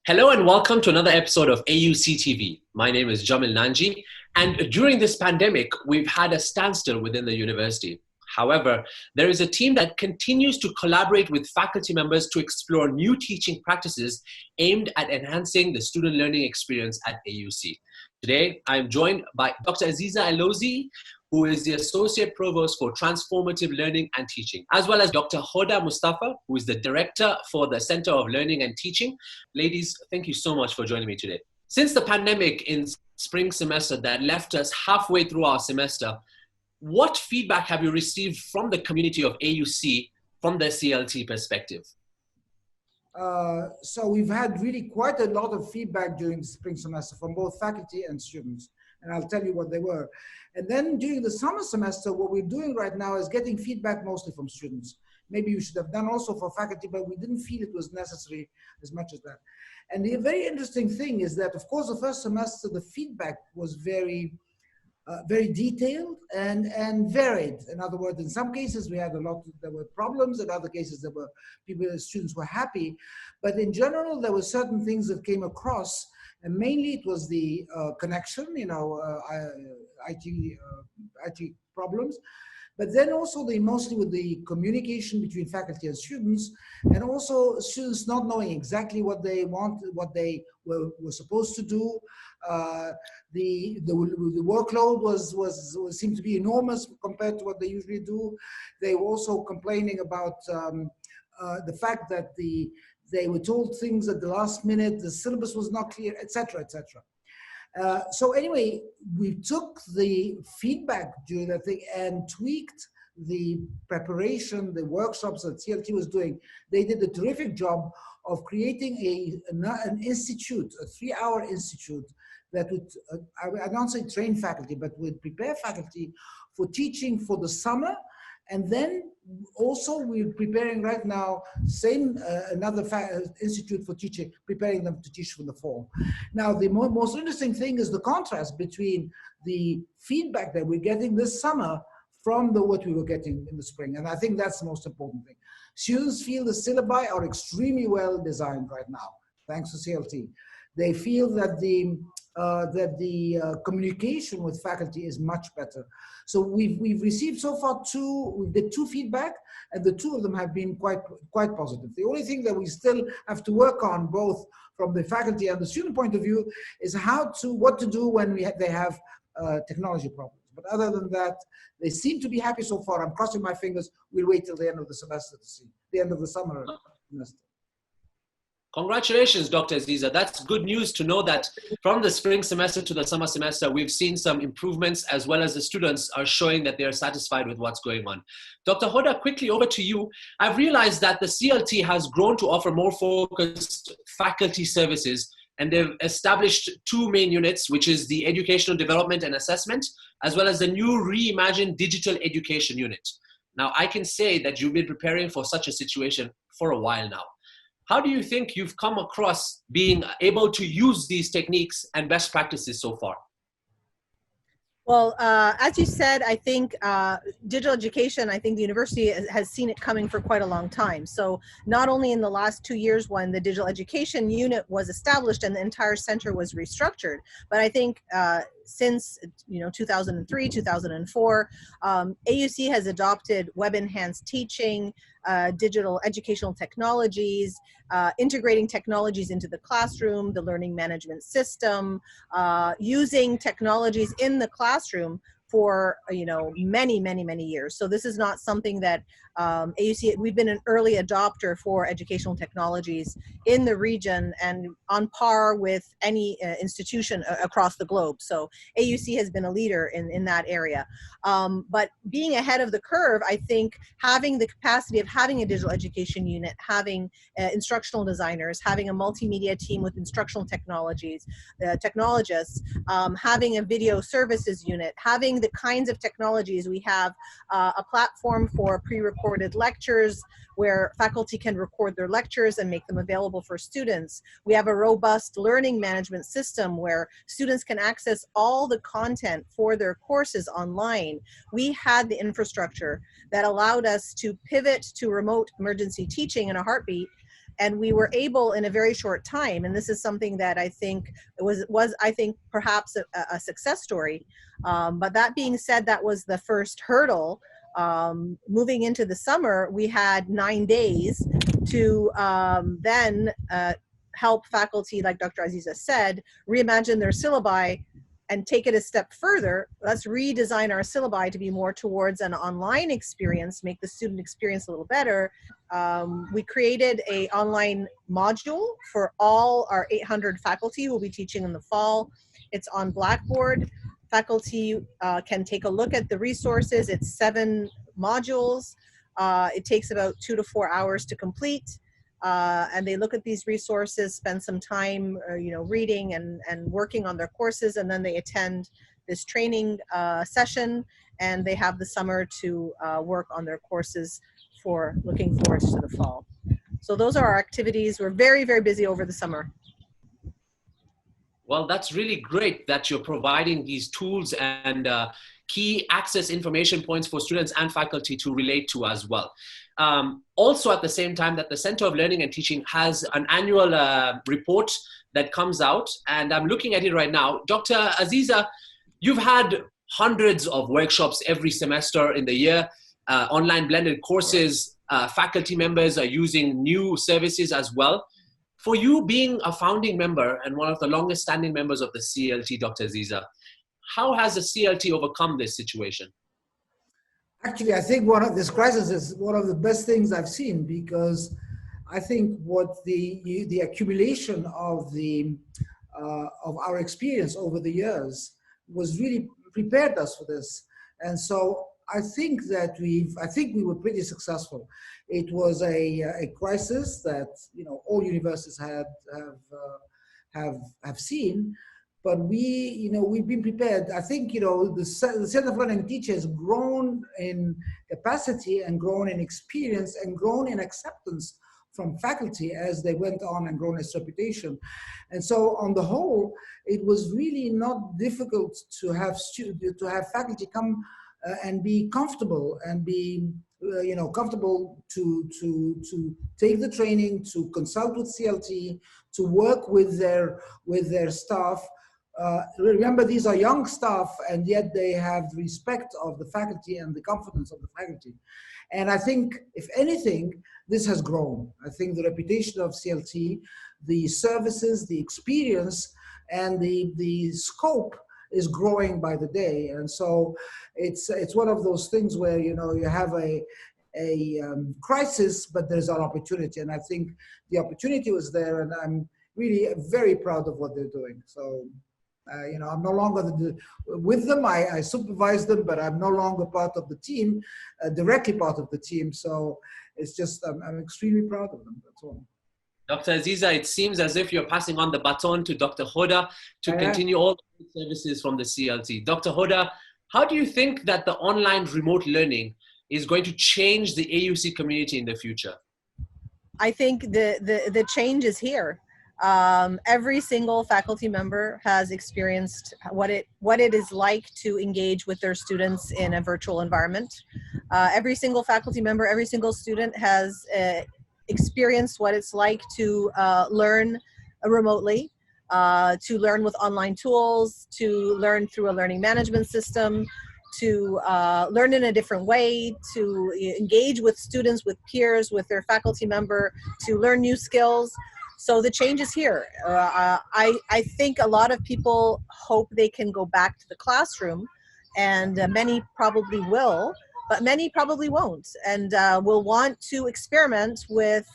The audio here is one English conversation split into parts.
Hello and welcome to another episode of AUCTV. My name is Jamil Nanji, and during this pandemic, we've had a standstill within the university. However, there is a team that continues to collaborate with faculty members to explore new teaching practices aimed at enhancing the student learning experience at AUC. Today, I'm joined by Dr. Aziza Elozi, who is the Associate Provost for Transformative Learning and Teaching, as well as Dr. Hoda Mustafa, who is the Director for the Center of Learning and Teaching. Ladies, thank you so much for joining me today. Since the pandemic in spring semester that left us halfway through our semester, what feedback have you received from the community of AUC from the CLT perspective? So we've had really quite a lot of feedback during the spring semester from both faculty and students, and I'll tell you what they were. And then during the summer semester, what we're doing right now is getting feedback mostly from students. Maybe we should have done also for faculty, but we didn't feel it was necessary as much as that. And the very interesting thing is that, of course, the first semester, the feedback was very detailed and varied. In other words, in some cases we had there were problems, in other cases there were students were happy, but in general there were certain things that came across, and mainly it was the connection, IT problems, but then also mostly with the communication between faculty and students, and also students not knowing exactly what they want, what they were supposed to do. The workload seemed to be enormous compared to what they usually do. They were also complaining about the fact that they were told things at the last minute, the syllabus was not clear, etc., etc. So anyway, we took the feedback during that thing and tweaked the preparation, the workshops that CLT was doing. They did a terrific job of creating an institute, a 3-hour institute that would, I don't say train faculty, but would prepare faculty for teaching for the summer. And then also we're preparing right now, another institute for teaching, preparing them to teach for the fall. Now, the most interesting thing is the contrast between the feedback that we're getting this summer from what we were getting in the spring. And I think that's the most important thing. Students feel the syllabi are extremely well designed right now, thanks to CLT. They feel that the communication with faculty is much better. So we've received so far we did two feedback, and the two of them have been quite positive. The only thing that we still have to work on, both from the faculty and the student point of view, is what to do when they have technology problems. But other than that, they seem to be happy so far. I'm crossing my fingers. We'll wait till the end of the semester to see, the end of the summer semester. Congratulations, Dr. Aziza. That's good news to know that from the spring semester to the summer semester, we've seen some improvements, as well as the students are showing that they're satisfied with what's going on. Dr. Hoda, quickly over to you. I've realized that the CLT has grown to offer more focused faculty services, and they've established two main units, which is the Educational Development and Assessment, as well as the new reimagined Digital Education Unit. Now, I can say that you've been preparing for such a situation for a while now. How do you think you've come across being able to use these techniques and best practices so far? Well, as you said, I think digital education, I think the university has seen it coming for quite a long time. So not only in the last 2 years when the digital education unit was established and the entire center was restructured, but I think since 2003, 2004, AUC has adopted web-enhanced teaching, digital educational technologies, integrating technologies into the classroom, the learning management system, using technologies in the classroom for many years. So this is not something that AUC, we've been an early adopter for educational technologies in the region and on par with any institution across the globe. So AUC has been a leader in that area. But being ahead of the curve, I think having the capacity of having a digital education unit, having instructional designers, having a multimedia team with instructional technologies, technologists, having a video services unit, having the kinds of technologies. We have a platform for pre-recorded lectures where faculty can record their lectures and make them available for students. We have a robust learning management system where students can access all the content for their courses online. We had the infrastructure that allowed us to pivot to remote emergency teaching in a heartbeat And we were able in a very short time, and this is something that I think was I think perhaps a success story. But that being said, that was the first hurdle. Moving into the summer, we had 9 days to then help faculty, like Dr. Aziza said, reimagine their syllabi and take it a step further. Let's redesign our syllabi to be more towards an online experience, make the student experience a little better. We created an online module for all our 800 faculty who will be teaching in the fall. It's on Blackboard. Faculty can take a look at the resources. It's 7 modules. It takes about 2 to 4 hours to complete. And they look at these resources, spend some time, reading and working on their courses, and then they attend this training session, and they have the summer to work on their courses for looking forward to the fall. So those are our activities. We're very, very busy over the summer. Well, that's really great that you're providing these tools and key access information points for students and faculty to relate to as well. Also, at the same time, that the Center of Learning and Teaching has an annual report that comes out, and I'm looking at it right now. Dr. Aziza, you've had hundreds of workshops every semester in the year, online blended courses, faculty members are using new services as well. For you being a founding member and one of the longest standing members of the CLT, Dr. Aziza, how has the CLT overcome this situation? Actually, I think this crisis is one of the best things I've seen, because I think what the accumulation of our experience over the years was really prepared us for this. And so I think that we were pretty successful. It was a crisis that all universities have seen, but we've been prepared. I think the Center for Learning and Teaching has grown in capacity and grown in experience and grown in acceptance from faculty as they went on and grown its reputation. And so on the whole, it was really not difficult to have faculty come and be comfortable and be comfortable to take the training, to consult with CLT, to work with their staff. Remember, these are young staff, and yet they have the respect of the faculty and the confidence of the faculty. And I think, if anything, this has grown. I think the reputation of CLT, the services, the experience, and the scope is growing by the day. And so it's one of those things where you have a crisis, but there's an opportunity. And I think the opportunity was there, and I'm really very proud of what they're doing. So I'm no longer with them. I supervise them, but I'm no longer part of the team, directly part of the team. So it's just, I'm extremely proud of them, that's all. Dr. Aziza, it seems as if you're passing on the baton to Dr. Hoda to continue all the services from the CLT. Dr. Hoda, how do you think that the online remote learning is going to change the AUC community in the future? I think the change is here. Every single faculty member has experienced what it is like to engage with their students in a virtual environment. Every single faculty member, every single student has experienced what it's like to learn remotely, to learn with online tools, to learn through a learning management system, to learn in a different way, to engage with students, with peers, with their faculty member, to learn new skills. So the change is here. I think a lot of people hope they can go back to the classroom, and many probably will, but many probably won't, and will want to experiment with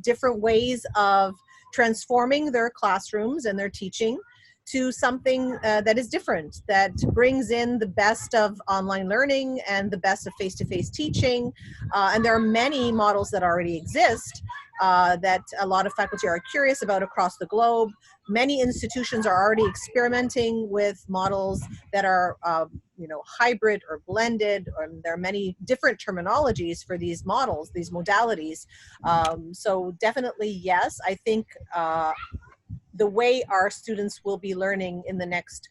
different ways of transforming their classrooms and their teaching to something that is different, that brings in the best of online learning and the best of face-to-face teaching. And there are many models that already exist that a lot of faculty are curious about across the globe. Many institutions are already experimenting with models that are hybrid or blended, or there are many different terminologies for these models, these modalities. So definitely, yes, I think the way our students will be learning in the next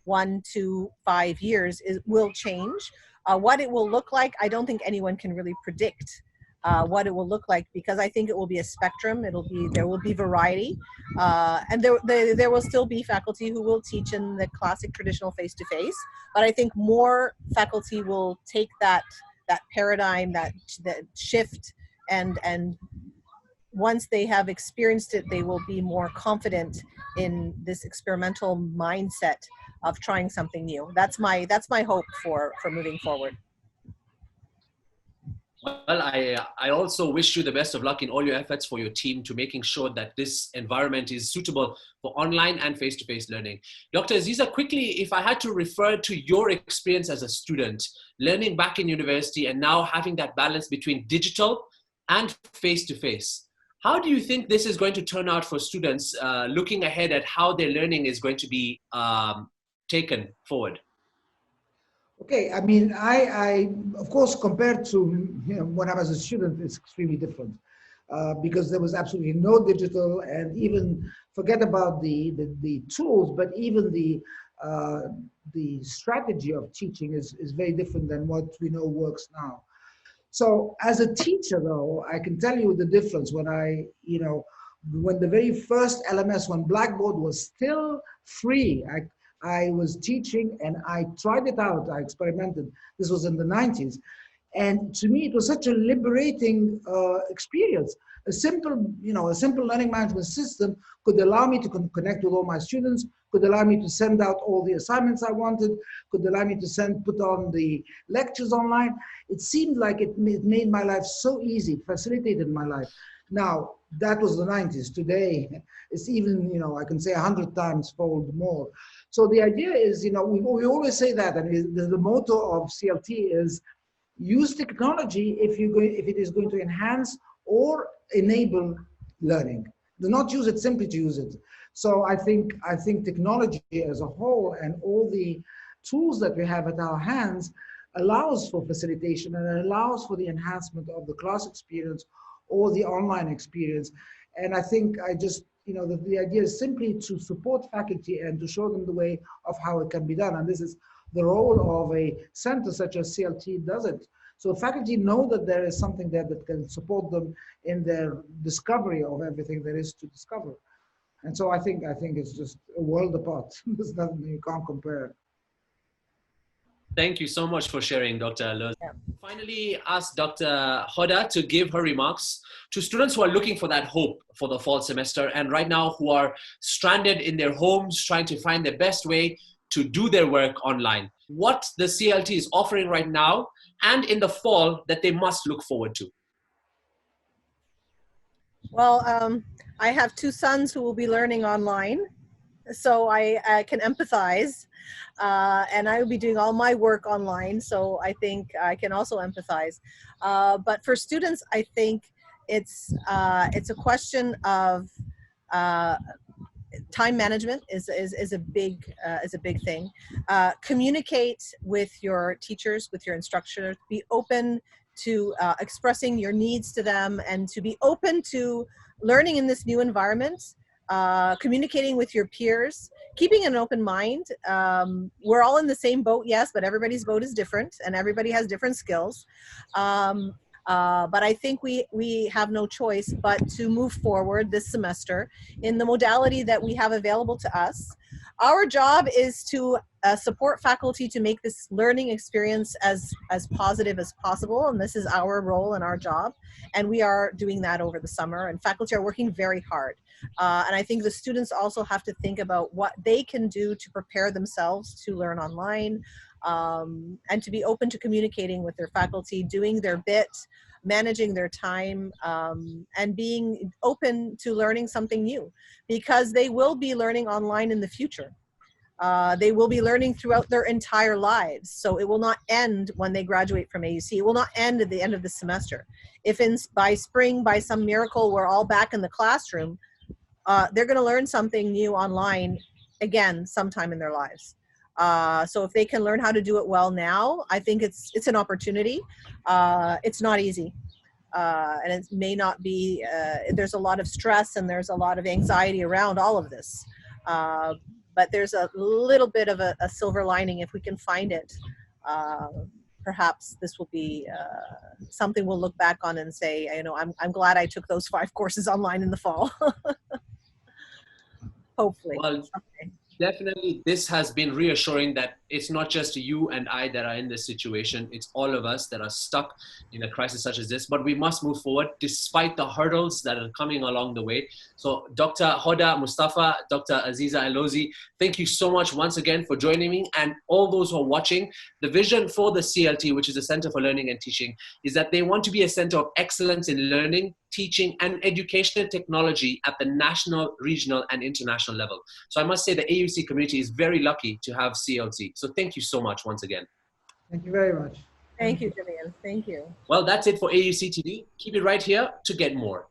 1 to 5 years will change. What it will look like, I don't think anyone can really predict. what it will look like, because I think it will be a spectrum. There will be variety, and there will still be faculty who will teach in the classic traditional face-to-face, but I think more faculty will take that paradigm, that shift, and once they have experienced it, they will be more confident in this experimental mindset of trying something new. That's my hope for moving forward. Well, I also wish you the best of luck in all your efforts for your team to making sure that this environment is suitable for online and face-to-face learning. Dr. Aziza, quickly, if I had to refer to your experience as a student, learning back in university and now having that balance between digital and face-to-face, how do you think this is going to turn out for students looking ahead at how their learning is going to be taken forward? Okay, I mean, I of course, compared to when I was a student, it's extremely different because there was absolutely no digital, and even forget about the tools, but even the strategy of teaching is very different than what we know works now. So as a teacher, though, I can tell you the difference when when the very first LMS, when Blackboard was still free, I was teaching and I tried it out. I experimented. This was in the 90s. And to me, it was such a liberating experience. A simple learning management system could allow me to connect with all my students, could allow me to send out all the assignments I wanted, could allow me to put on the lectures online. It seemed like it made my life so easy, it facilitated my life. Now, that was the 90s. Today, it's even, I can say 100 times fold more. So the idea is, we always say that, and the motto of CLT is use technology if it is going to enhance or enable learning. Do not use it simply to use it. So I think technology as a whole and all the tools that we have at our hands allows for facilitation and allows for the enhancement of the class experience or the online experience. And I think the idea is simply to support faculty and to show them the way of how it can be done. And this is the role of a center such as CLT does it. So faculty know that there is something there that can support them in their discovery of everything there is to discover. And so I think it's just a world apart. There's nothing, you can't compare. Thank you so much for sharing, Dr. Alaz. Yeah. Finally, ask Dr. Hoda to give her remarks to students who are looking for that hope for the fall semester and right now who are stranded in their homes trying to find the best way to do their work online. What the CLT is offering right now and in the fall that they must look forward to. Well, I have two sons who will be learning online, so I can empathize, and I will be doing all my work online, so I think I can also empathize. But for students, I think it's a question of time management is a big thing. Communicate with your teachers, with your instructors. Be open to expressing your needs to them, and to be open to learning in this new environment. Communicating with your peers, keeping an open mind. We're all in the same boat, yes, but everybody's boat is different, and everybody has different skills. But I think we have no choice but to move forward this semester in the modality that we have available to us. Our job is to support faculty to make this learning experience as positive as possible, and this is our role and our job, and we are doing that over the summer, and faculty are working very hard. And I think the students also have to think about what they can do to prepare themselves to learn online, and to be open to communicating with their faculty, doing their bit, managing their time, and being open to learning something new, because they will be learning online in the future. They will be learning throughout their entire lives. So it will not end when they graduate from AUC. It will not end at the end of the semester. If by spring, by some miracle, we're all back in the classroom, they're going to learn something new online again sometime in their lives. So if they can learn how to do it well now, I think it's an opportunity. It's not easy. And it may not be, there's a lot of stress and there's a lot of anxiety around all of this. But there's a little bit of a silver lining if we can find it. perhaps this will be something we'll look back on and say, you know, I'm glad I took those 5 courses online in the fall. Hopefully. Well, someday. definitely, this has been reassuring that it's not just you and I that are in this situation. It's all of us that are stuck in a crisis such as this. But we must move forward despite the hurdles that are coming along the way. So Dr. Hoda Mustafa, Dr. Aziza Elozi, thank you so much once again for joining me. And all those who are watching, the vision for the CLT, which is the Center for Learning and Teaching, is that they want to be a center of excellence in learning, teaching, and educational technology at the national, regional, and international level. So I must say the AUC community is very lucky to have CLT. So thank you so much once again. Thank you very much. Thank you, Jamil. Thank you. Well, that's it for AUC TV. Keep it right here to get more.